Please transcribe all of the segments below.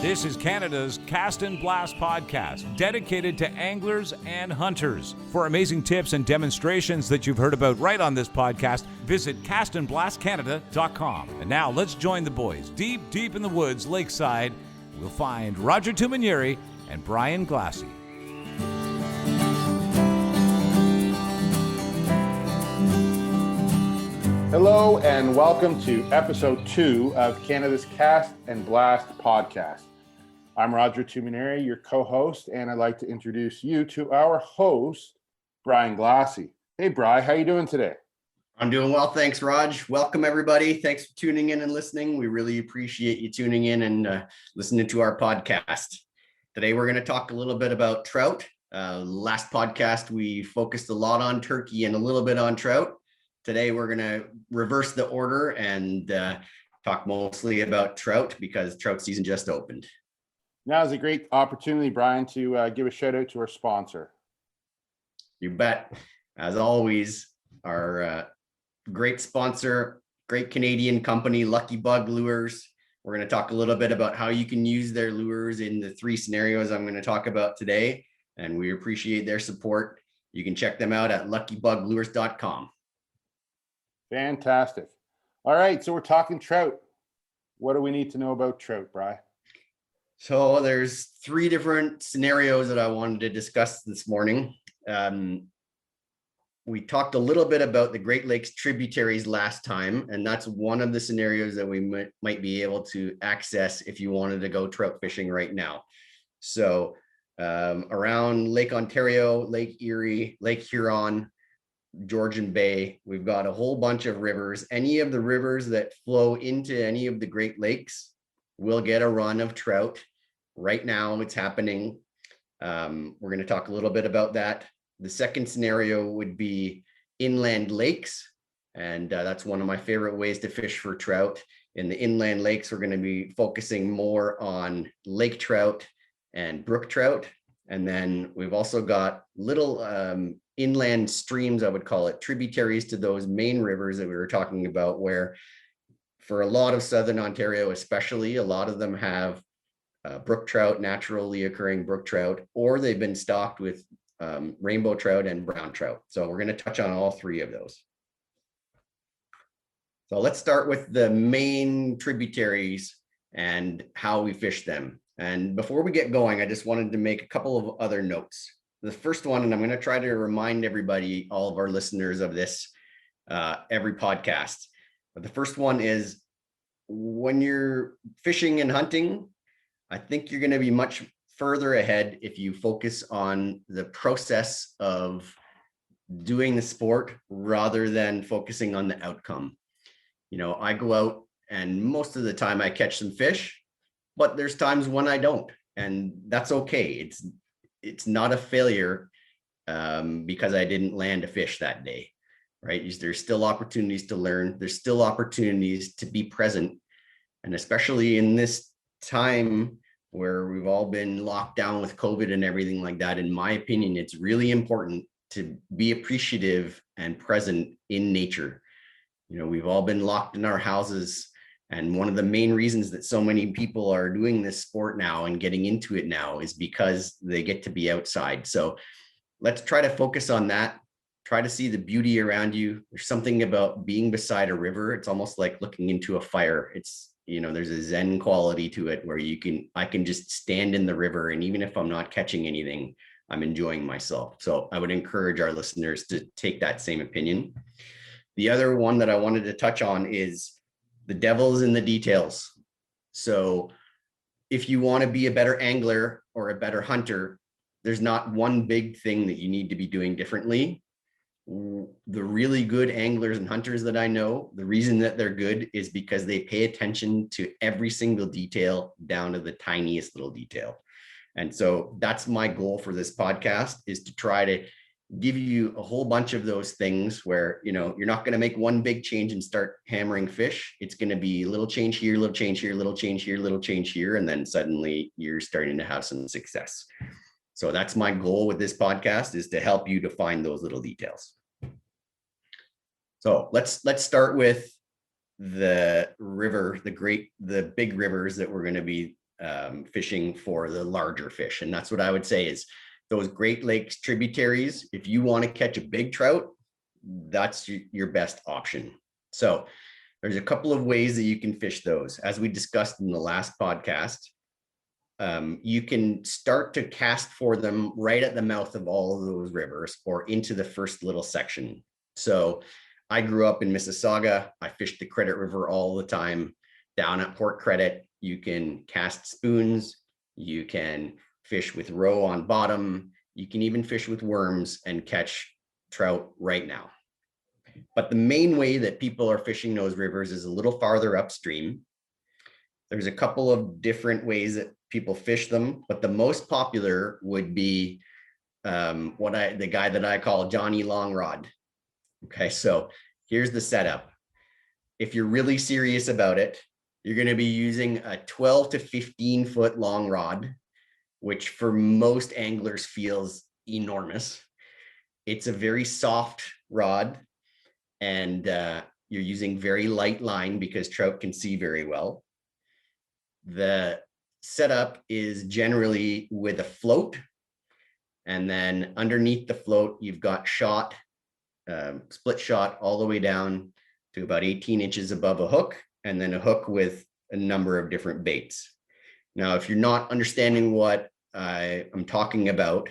This is Canada's Cast and Blast podcast, dedicated to anglers and hunters. For amazing tips and demonstrations that you've heard about right on this podcast, visit castandblastcanada.com. And now let's join the boys deep in the woods lakeside. We'll find Roger Tuminieri and Brian Glassy. Hello and welcome to episode 2 of Canada's Cast and Blast podcast. I'm Roger Tuminieri, your co-host, and I'd like to introduce you to our host, Brian Glassy. Hey, Brian, how you doing today? I'm doing well, thanks, Raj. Welcome, everybody. Thanks for tuning in and listening. We really appreciate you tuning in and listening to our podcast. Today, we're going to talk a little bit about trout. Last podcast, we focused a lot on turkey and a little bit on trout. Today, we're going to reverse the order and talk mostly about trout because trout season just opened. Now is a great opportunity, Brian, to give a shout out to our sponsor. You bet. As always, our great sponsor, great Canadian company, Lucky Bug Lures. We're going to talk a little bit about how you can use their lures in the 3 scenarios I'm going to talk about today, and we appreciate their support. You can check them out at luckybuglures.com. Fantastic. All right, so we're talking trout. What do we need to know about trout, Brian? So there's 3 different scenarios that I wanted to discuss this morning. We talked a little bit about the Great Lakes tributaries last time, and that's one of the scenarios that we might be able to access if you wanted to go trout fishing right now. So around Lake Ontario, Lake Erie, Lake Huron, Georgian Bay, we've got a whole bunch of rivers. Any of the rivers that flow into any of the Great Lakes will get a run of trout. Right now, it's happening. We're going to talk a little bit about that. The second scenario would be inland lakes, and that's one of my favorite ways to fish for trout. In the inland lakes, we're going to be focusing more on lake trout and brook trout. And then we've also got little inland streams, I would call it, tributaries to those main rivers that we were talking about, where for a lot of Southern Ontario, especially, a lot of them have brook trout, naturally occurring brook trout, or they've been stocked with rainbow trout and brown trout. So we're going to touch on all 3 of those. So let's start with the main tributaries and how we fish them. And before we get going, I just wanted to make a couple of other notes. The first one, and I'm going to try to remind everybody, all of our listeners of this every podcast. But the first one is, when you're fishing and hunting, I think you're going to be much further ahead if you focus on the process of doing the sport rather than focusing on the outcome. You know, I go out and most of the time I catch some fish, but there's times when I don't, and that's okay. It's not a failure because I didn't land a fish that day, right? There's still opportunities to learn. There's still opportunities to be present. And especially in this time where we've all been locked down with COVID and everything like that, in my opinion, it's really important to be appreciative and present in nature. You know, we've all been locked in our houses. And one of the main reasons that so many people are doing this sport now and getting into it now is because they get to be outside. So let's try to focus on that. Try to see the beauty around you. There's something about being beside a river. It's almost like looking into a fire. It's, you know, there's a Zen quality to it where I can just stand in the river. And even if I'm not catching anything, I'm enjoying myself. So I would encourage our listeners to take that same opinion. The other one that I wanted to touch on is the devil's in the details. So if you want to be a better angler or a better hunter, there's not one big thing that you need to be doing differently. The really good anglers and hunters that I know, the reason that they're good is because they pay attention to every single detail down to the tiniest little detail. And so that's my goal for this podcast, is to try to give you a whole bunch of those things where, you know, you're not going to make one big change and start hammering fish. It's going to be a little change here, little change here, little change here, little change here, and then suddenly you're starting to have some success. So that's my goal with this podcast, is to help you to find those little details. So let's start with the river, the big rivers that we're going to be fishing for the larger fish. And that's what I would say is those Great Lakes tributaries. If you want to catch a big trout, that's your best option. So there's a couple of ways that you can fish those. As we discussed in the last podcast, you can start to cast for them right at the mouth of all of those rivers or into the first little section. So I grew up in Mississauga. I fished the Credit River all the time. Down at Port Credit, you can cast spoons, you can fish with roe on bottom, you can even fish with worms and catch trout right now. But the main way that people are fishing those rivers is a little farther upstream. There's a couple of different ways that people fish them, but the most popular would be the guy that I call Johnny Long Rod. Okay, so here's the setup. If you're really serious about it, you're going to be using a 12 to 15 foot long rod, which for most anglers feels enormous. It's a very soft rod, and you're using very light line because trout can see very well. The setup is generally with a float, and then underneath the float, you've got shot, split shot all the way down to about 18 inches above a hook, and then a hook with a number of different baits. Now, if you're not understanding what I'm talking about,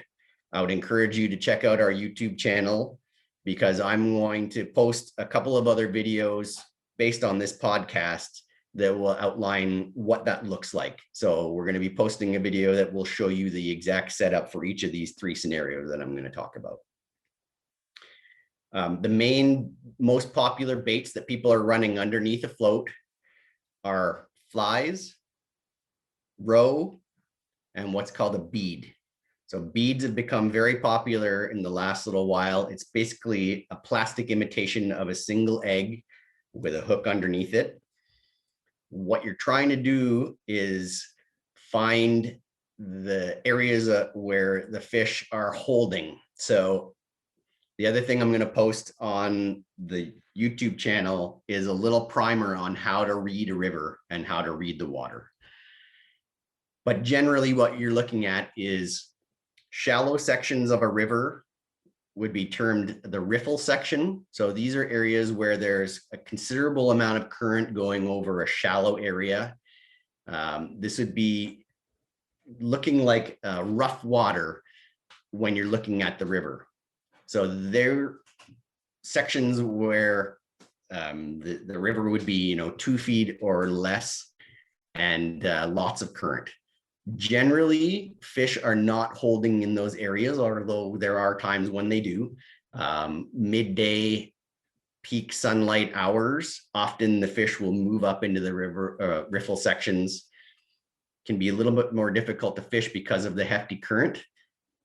I would encourage you to check out our YouTube channel, because I'm going to post a couple of other videos based on this podcast that will outline what that looks like. So we're going to be posting a video that will show you the exact setup for each of these three scenarios that I'm going to talk about. The main, most popular baits that people are running underneath a float are flies, roe, and what's called a bead. So beads have become very popular in the last little while. It's basically a plastic imitation of a single egg with a hook underneath it. What you're trying to do is find the areas where the fish are holding. So the other thing I'm going to post on the YouTube channel is a little primer on how to read a river and how to read the water. But generally what you're looking at is shallow sections of a river would be termed the riffle section. So these are areas where there's a considerable amount of current going over a shallow area. This would be looking like rough water when you're looking at the river. So there are sections where the river would be, 2 feet or less, and lots of current. Generally, fish are not holding in those areas, although there are times when they do. Midday peak sunlight hours, often the fish will move up into the river riffle sections. Can be a little bit more difficult to fish because of the hefty current,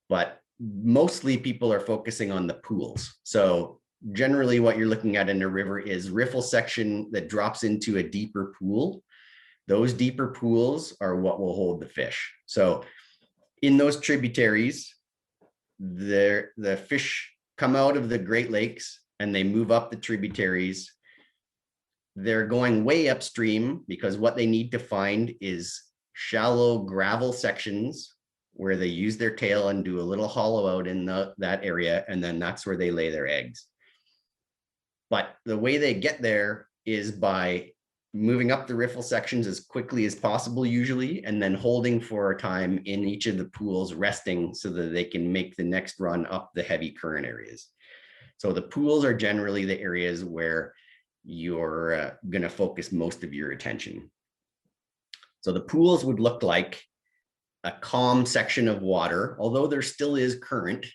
but mostly people are focusing on the pools. So generally what you're looking at in a river is riffle section that drops into a deeper pool. Those deeper pools are what will hold the fish. So in those tributaries, the fish come out of the Great Lakes and they move up the tributaries. They're going way upstream because what they need to find is shallow gravel sections where they use their tail and do a little hollow out in that area, and then that's where they lay their eggs. But the way they get there is by moving up the riffle sections as quickly as possible usually, and then holding for a time in each of the pools, resting so that they can make the next run up the heavy current areas. So the pools are generally the areas where you're going to focus most of your attention. So the pools would look like a calm section of water, although there still is current.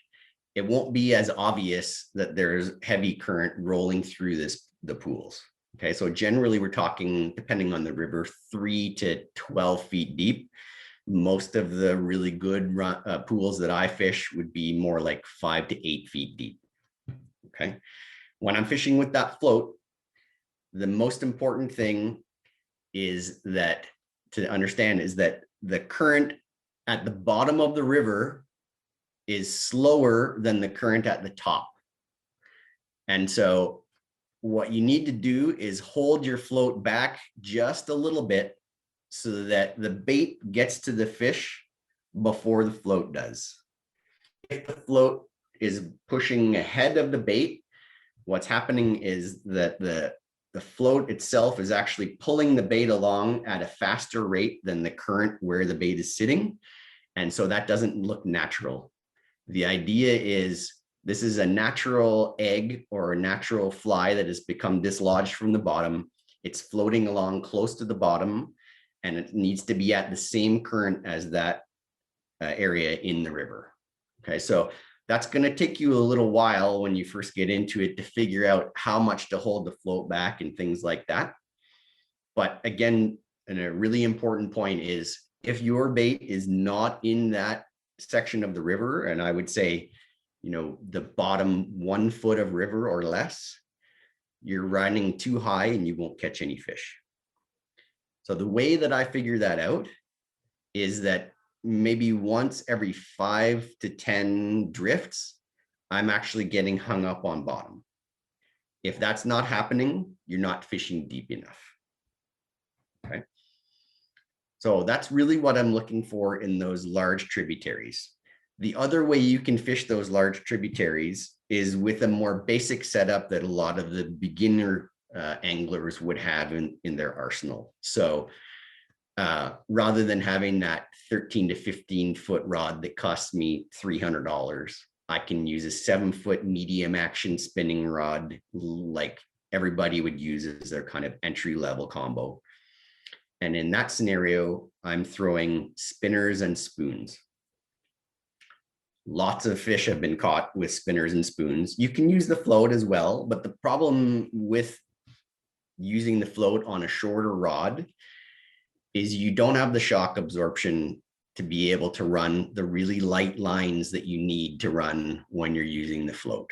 It won't be as obvious that there's heavy current rolling through the pools. Okay, so generally we're talking, depending on the river, 3 to 12 feet deep. Most of the really good pools that I fish would be more like 5 to 8 feet deep. Okay, when I'm fishing with that float, the most important thing is that to understand is that the current at the bottom of the river is slower than the current at the top. And so what you need to do is hold your float back just a little bit so that the bait gets to the fish before the float does. If the float is pushing ahead of the bait, what's happening is that the float itself is actually pulling the bait along at a faster rate than the current where the bait is sitting. And so that doesn't look natural. The idea is this is a natural egg or a natural fly that has become dislodged from the bottom. It's floating along close to the bottom, and it needs to be at the same current as that area in the river. Okay, so that's going to take you a little while when you first get into it to figure out how much to hold the float back and things like that. But again, and a really important point is if your bait is not in that section of the river, and I would say, you know, the bottom 1 foot of river or less, you're running too high and you won't catch any fish. So the way that I figure that out is that maybe once every 5 to 10 drifts, I'm actually getting hung up on bottom. If that's not happening, you're not fishing deep enough. Okay. So that's really what I'm looking for in those large tributaries. The other way you can fish those large tributaries is with a more basic setup that a lot of the beginner anglers would have in their arsenal. So rather than having that 13 to 15 foot rod that costs me $300, I can use a 7-foot medium action spinning rod like everybody would use as their kind of entry level combo. And in that scenario, I'm throwing spinners and spoons. Lots of fish have been caught with spinners and spoons. You can use the float as well, but the problem with using the float on a shorter rod is you don't have the shock absorption to be able to run the really light lines that you need to run when you're using the float.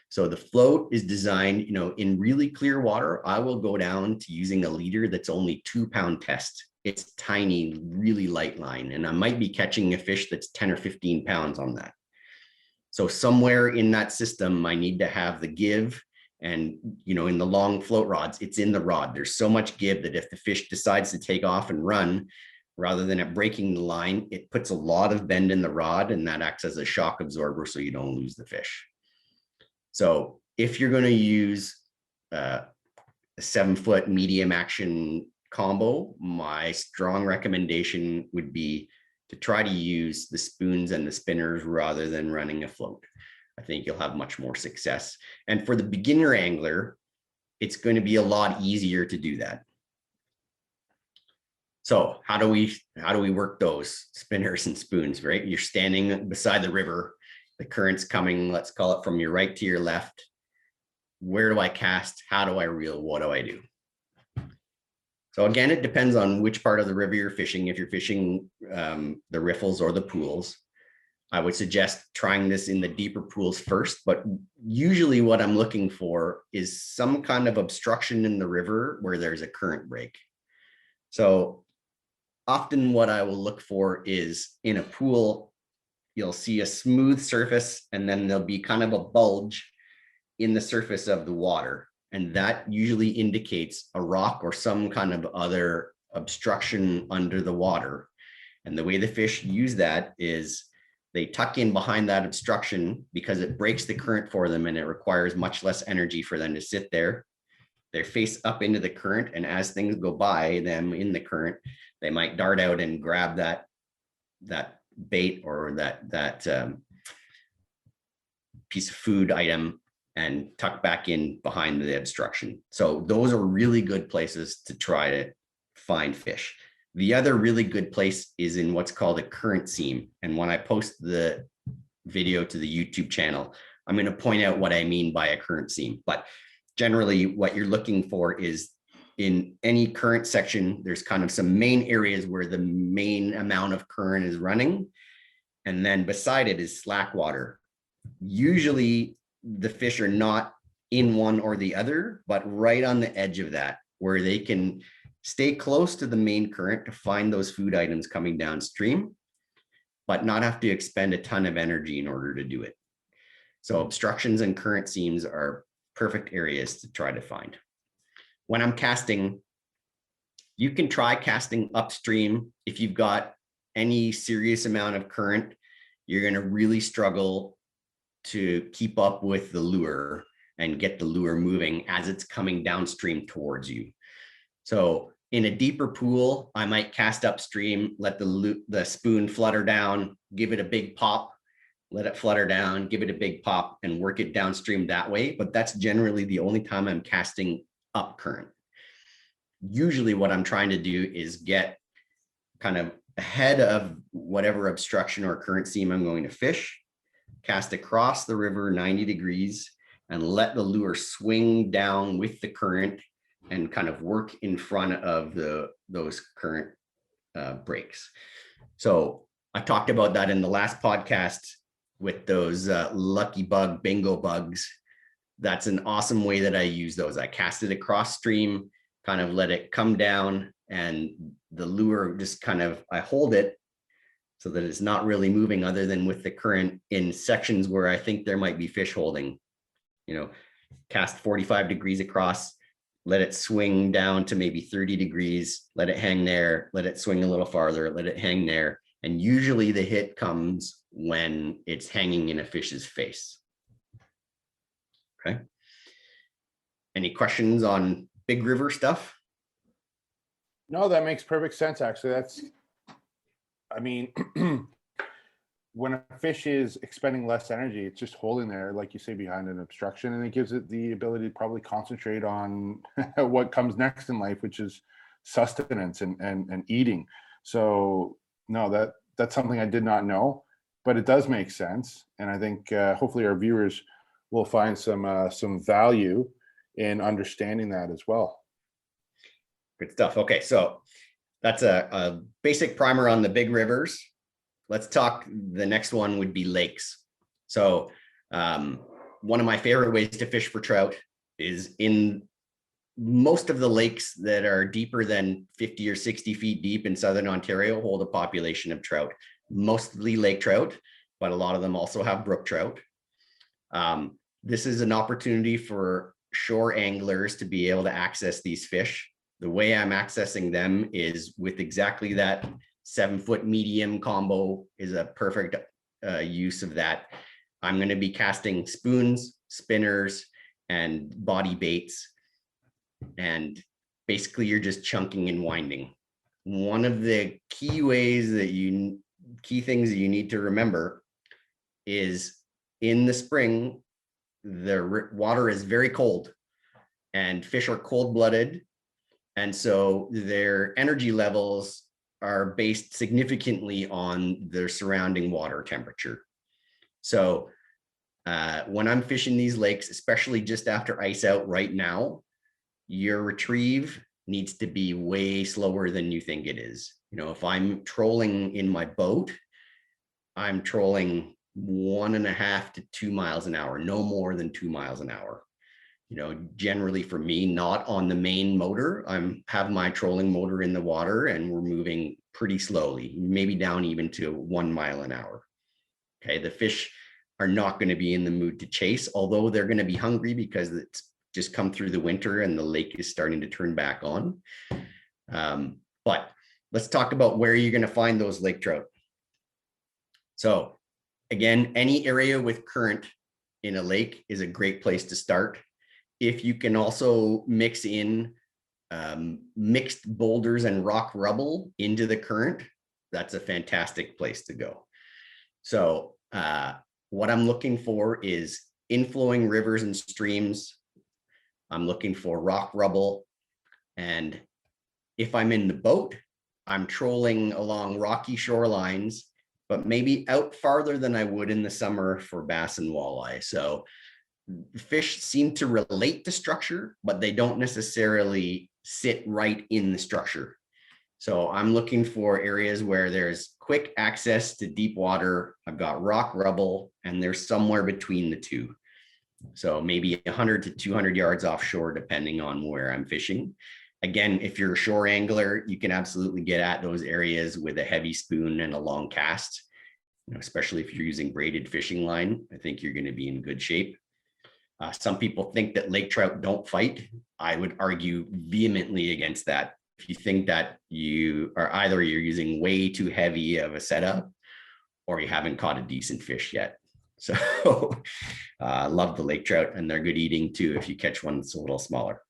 So the float is designed, you know, in really clear water, I will go down to using a leader that's only 2-pound test. It's tiny, really light line, and I might be catching a fish that's 10 or 15 pounds on that. So somewhere in that system, I need to have the give. And, you know, in the long float rods, it's in the rod. There's so much give that if the fish decides to take off and run, rather than it breaking the line, it puts a lot of bend in the rod, and that acts as a shock absorber so you don't lose the fish. So if you're going to use a 7-foot medium action combo, my strong recommendation would be to try to use the spoons and the spinners rather than running a float. I think you'll have much more success. And for the beginner angler, it's going to be a lot easier to do that. So how do we work those spinners and spoons, right? You're standing beside the river, the current's coming, let's call it from your right to your left. Where do I cast? How do I reel? What do I do? So again, it depends on which part of the river you're fishing. If you're fishing the riffles or the pools, I would suggest trying this in the deeper pools first, but usually what I'm looking for is some kind of obstruction in the river where there's a current break. So often what I will look for is in a pool, you'll see a smooth surface and then there'll be kind of a bulge in the surface of the water. And that usually indicates a rock or some kind of other obstruction under the water. And the way the fish use that is they tuck in behind that obstruction because it breaks the current for them and it requires much less energy for them to sit there. They face up into the current, and as things go by them in the current, they might dart out and grab that bait or that piece of food item and tuck back in behind the obstruction. So those are really good places to try to find fish. The other really good place is in what's called a current seam. And when I post the video to the YouTube channel, I'm going to point out what I mean by a current seam. But generally what you're looking for is in any current section, there's kind of some main areas where the main amount of current is running. And then beside it is slack water. Usually the fish are not in one or the other, but right on the edge of that, where they can stay close to the main current to find those food items coming downstream, but not have to expend a ton of energy in order to do it. So obstructions and current seams are perfect areas to try to find. When I'm casting, You can try casting upstream. If you've got any serious amount of current, you're going to really struggle to keep up with the lure and get the lure moving as it's coming downstream towards you. So in a deeper pool, I might cast upstream, let the spoon flutter down, give it a big pop, let it flutter down, give it a big pop, and work it downstream that way. But that's generally the only time I'm casting up current. Usually what I'm trying to do is get kind of ahead of whatever obstruction or current seam I'm going to fish, cast across the river 90 degrees, and let the lure swing down with the current and kind of work in front of those current breaks. So I talked about that in the last podcast with those lucky bug bingo bugs. That's an awesome way that I use those. I cast it across stream, kind of let it come down, and the lure just kind of, I hold it so that it's not really moving other than with the current in sections where I think there might be fish holding. Cast 45 degrees across, let it swing down to maybe 30 degrees, let it hang there, let it swing a little farther, let it hang there. And usually the hit comes when it's hanging in a fish's face. Okay. Any questions on big river stuff? No, that makes perfect sense. Actually, when a fish is expending less energy, it's just holding there, like you say, behind an obstruction, and it gives it the ability to probably concentrate on what comes next in life, which is sustenance and eating. So no, that's something I did not know, but it does make sense. And I think hopefully our viewers will find some value in understanding that as well. Good stuff. Okay, so that's a basic primer on the big rivers. Let's talk, the next one would be lakes. So one of my favorite ways to fish for trout is in most of the lakes that are deeper than 50 or 60 feet deep in Southern Ontario hold a population of trout, mostly lake trout, but a lot of them also have brook trout. This is an opportunity for shore anglers to be able to access these fish. The way I'm accessing them is with exactly that 7-foot medium combo is a perfect use of that. I'm going to be casting spoons, spinners, and body baits. And basically you're just chunking and winding. One of the key things that you need to remember is in the spring, the water is very cold and fish are cold-blooded. And so their energy levels are based significantly on their surrounding water temperature. So when I'm fishing these lakes, especially just after ice out right now, your retrieve needs to be way slower than you think it is. If I'm trolling in my boat, I'm trolling 1.5 to 2 miles an hour, no more than 2 miles an hour. Generally for me, not on the main motor. Have my trolling motor in the water and we're moving pretty slowly, maybe down even to 1 mile an hour. Okay, the fish are not going to be in the mood to chase, although they're going to be hungry because it's just come through the winter and the lake is starting to turn back on. But let's talk about where you're going to find those lake trout. So again, any area with current in a lake is a great place to start. If you can also mix in mixed boulders and rock rubble into the current, that's a fantastic place to go. So what I'm looking for is inflowing rivers and streams. I'm looking for rock rubble. And if I'm in the boat, I'm trolling along rocky shorelines, but maybe out farther than I would in the summer for bass and walleye. So fish seem to relate to structure, but they don't necessarily sit right in the structure. So I'm looking for areas where there's quick access to deep water. I've got rock rubble, and there's somewhere between the two. So maybe 100 to 200 yards offshore, depending on where I'm fishing. Again, if you're a shore angler, you can absolutely get at those areas with a heavy spoon and a long cast, especially if you're using braided fishing line. I think you're going to be in good shape. Some people think that lake trout don't fight. I would argue vehemently against that. you think that you are either you're using way too heavy of a setup or you haven't caught a decent fish yet. So love the lake trout, and they're good eating too if you catch one that's a little smaller.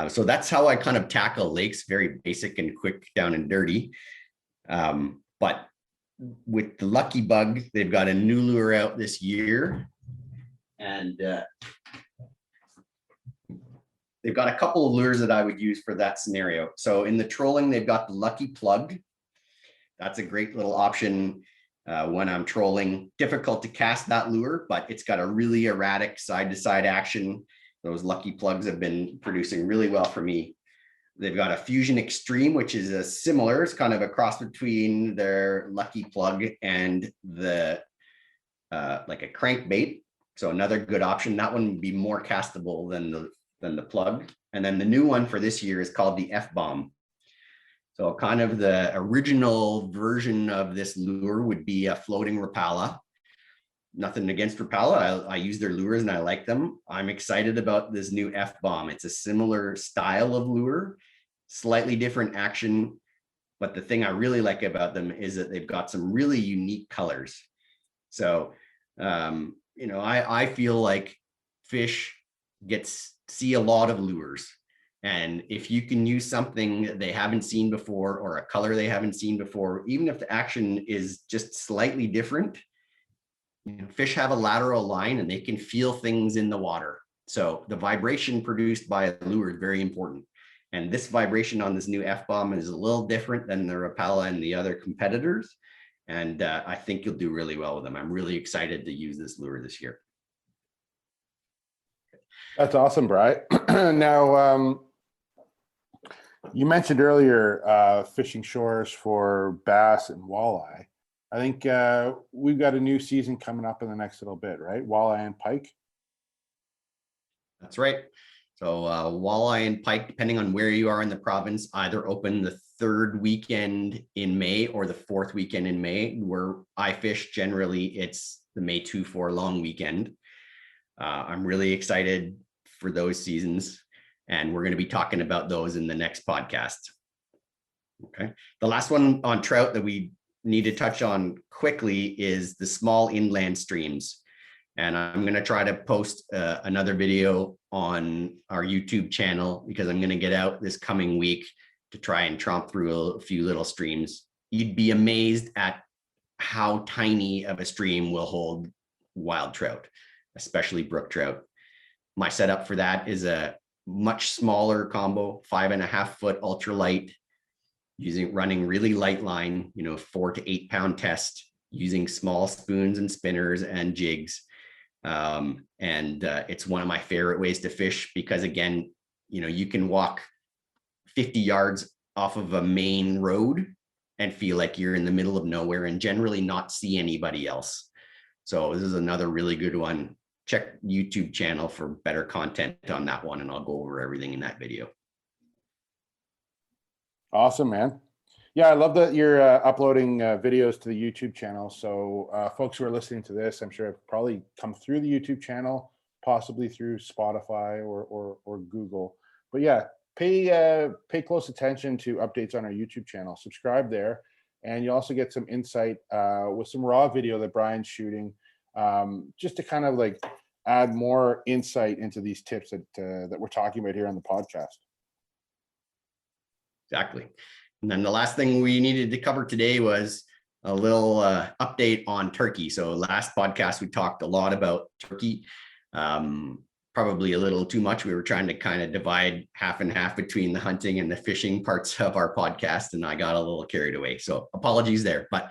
So that's how I kind of tackle lakes, very basic and quick, down and dirty. But with the Lucky Bug, they've got a new lure out this year, and they've got a couple of lures that I would use for that scenario. So in the trolling, they've got the Lucky Plug. That's a great little option when I'm trolling. Difficult to cast that lure, but it's got a really erratic side-to-side action. Those Lucky Plugs have been producing really well for me. They've got a Fusion Extreme, which is a similar, it's kind of a cross between their Lucky Plug and the like a crankbait. So another good option. That one would be more castable than the plug. And then the new one for this year is called the F-Bomb. So kind of the original version of this lure would be a floating Rapala. Nothing against Rapala. I use their lures and I like them. I'm excited about this new F-Bomb. It's a similar style of lure, slightly different action. But the thing I really like about them is that they've got some really unique colors. So, I feel like fish see a lot of lures. And if you can use something they haven't seen before or a color they haven't seen before, even if the action is just slightly different, fish have a lateral line and they can feel things in the water. So the vibration produced by a lure is very important. And this vibration on this new F-Bomb is a little different than the Rapala and the other competitors. And I think you'll do really well with them. I'm really excited to use this lure this year. That's awesome, Bri. Now, you mentioned earlier fishing shores for bass and walleye. I think we've got a new season coming up in the next little bit, right? Walleye and pike. That's right. So walleye and pike, depending on where you are in the province, either open the third weekend in May or the fourth weekend in May. Where I fish, generally, it's the May 2-4 long weekend. I'm really excited for those seasons, and we're going to be talking about those in the next podcast. Okay. The last one on trout that we need to touch on quickly is the small inland streams. And I'm going to try to post another video on our YouTube channel, because I'm going to get out this coming week to try and tromp through a few little streams. You'd be amazed at how tiny of a stream will hold wild trout, especially brook trout. My setup for that is a much smaller combo, 5.5 foot ultralight, running really light line, 4 to 8 pound test, using small spoons and spinners and jigs. It's one of my favorite ways to fish, because again, you can walk 50 yards off of a main road and feel like you're in the middle of nowhere and generally not see anybody else. So this is another really good one. Check YouTube channel for better content on that one, and I'll go over everything in that video. Awesome, man. Yeah, I love that you're uploading videos to the YouTube channel. So folks who are listening to this, I'm sure have probably come through the YouTube channel, possibly through Spotify or Google. But yeah, pay close attention to updates on our YouTube channel. Subscribe there, and you also get some insight with some raw video that Brian's shooting, just to kind of like add more insight into these tips that we're talking about here on the podcast. Exactly. And then the last thing we needed to cover today was a little update on turkey. So last podcast, we talked a lot about turkey, probably a little too much. We were trying to kind of divide half and half between the hunting and the fishing parts of our podcast, and I got a little carried away. So apologies there. But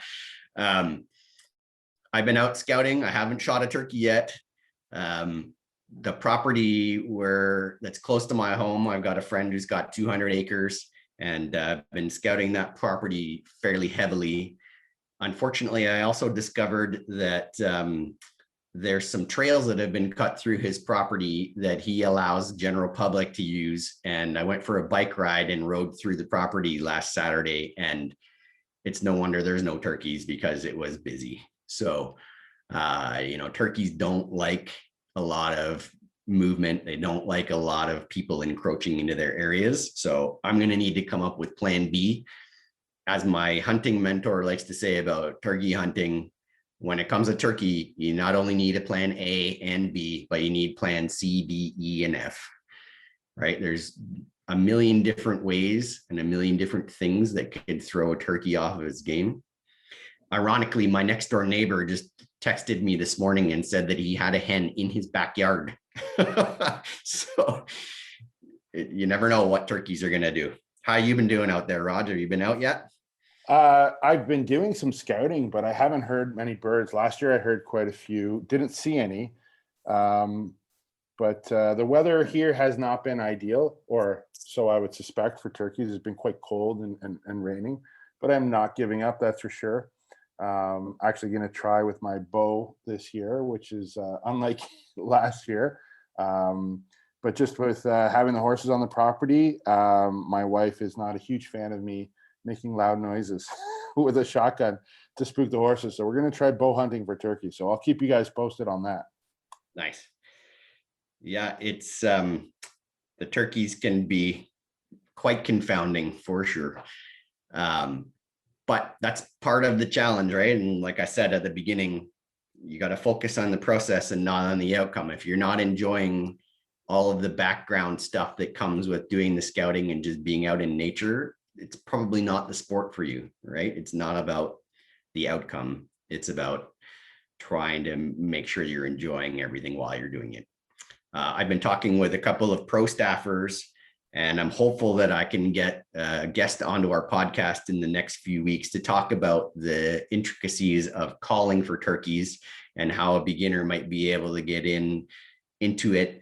I've been out scouting. I haven't shot a turkey yet. The property that's close to my home, I've got a friend who's got 200 acres. And been scouting that property fairly heavily. Unfortunately, I also discovered that there's some trails that have been cut through his property that he allows general public to use. And I went for a bike ride and rode through the property last Saturday, and it's no wonder there's no turkeys, because it was busy. So, turkeys don't like a lot of movement. They don't like a lot of people encroaching into their areas. So I'm going to need to come up with plan B. As my hunting mentor likes to say about turkey hunting, when it comes to turkey, you not only need a plan A and B, but you need plan C, D, E, and F, right? There's a million different ways and a million different things that could throw a turkey off of its game. Ironically, my next door neighbor just texted me this morning and said that he had a hen in his backyard. So you never know what turkeys are going to do. How you been doing out there, Roger? Have you been out yet? I've been doing some scouting, but I haven't heard many birds. Last year I heard quite a few, didn't see any. But the weather here has not been ideal, or so I would suspect, for turkeys. It's been quite cold and raining, but I'm not giving up, that's for sure. Actually going to try with my bow this year, which is unlike last year. But just with having the horses on the property, my wife is not a huge fan of me making loud noises with a shotgun to spook the horses. So we're going to try bow hunting for turkey. So I'll keep you guys posted on that. Nice. Yeah, it's the turkeys can be quite confounding for sure. But that's part of the challenge, right? And like I said at the beginning, you got to focus on the process and not on the outcome. If you're not enjoying all of the background stuff that comes with doing the scouting and just being out in nature, it's probably not the sport for you, right? It's not about the outcome. It's about trying to make sure you're enjoying everything while you're doing it. I've been talking with a couple of pro staffers, and I'm hopeful that I can get a guest onto our podcast in the next few weeks to talk about the intricacies of calling for turkeys and how a beginner might be able to get into it.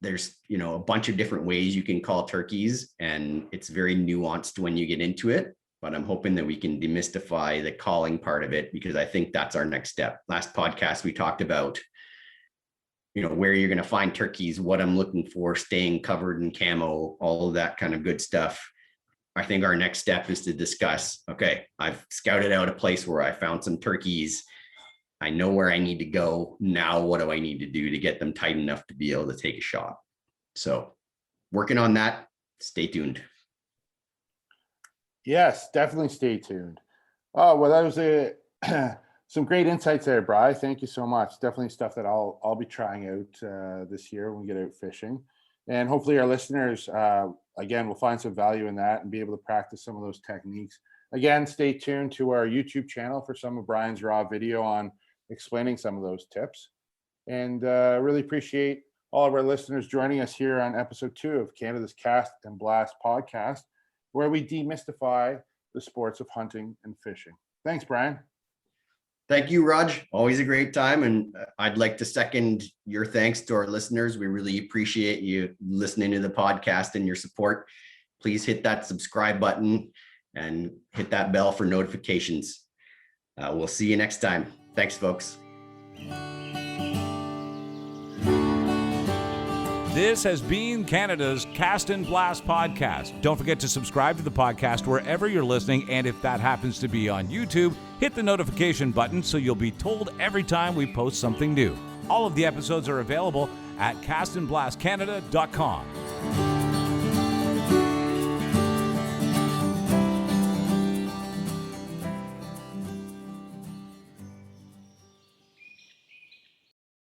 There's, a bunch of different ways you can call turkeys, and it's very nuanced when you get into it, but I'm hoping that we can demystify the calling part of it, because I think that's our next step. Last podcast, we talked about where you're going to find turkeys, what I'm looking for, staying covered in camo, all of that kind of good stuff. I think our next step is to discuss, okay, I've scouted out a place where I found some turkeys. I know where I need to go. Now, what do I need to do to get them tight enough to be able to take a shot? So working on that. Stay tuned. Yes, definitely stay tuned. Oh, well, that was some great insights there, Bri. Thank you so much. Definitely stuff that I'll be trying out this year when we get out fishing. And hopefully our listeners, again, will find some value in that and be able to practice some of those techniques. Again, stay tuned to our YouTube channel for some of Brian's raw video on explaining some of those tips. And really appreciate all of our listeners joining us here on episode 2 of Canada's Cast and Blast podcast, where we demystify the sports of hunting and fishing. Thanks, Brian. Thank you, Raj. Always a great time. And I'd like to second your thanks to our listeners. We really appreciate you listening to the podcast and your support. Please hit that subscribe button and hit that bell for notifications. We'll see you next time. Thanks, folks. This has been Canada's Cast and Blast podcast. Don't forget to subscribe to the podcast wherever you're listening, and if that happens to be on YouTube, hit the notification button so you'll be told every time we post something new. All of the episodes are available at castandblastcanada.com.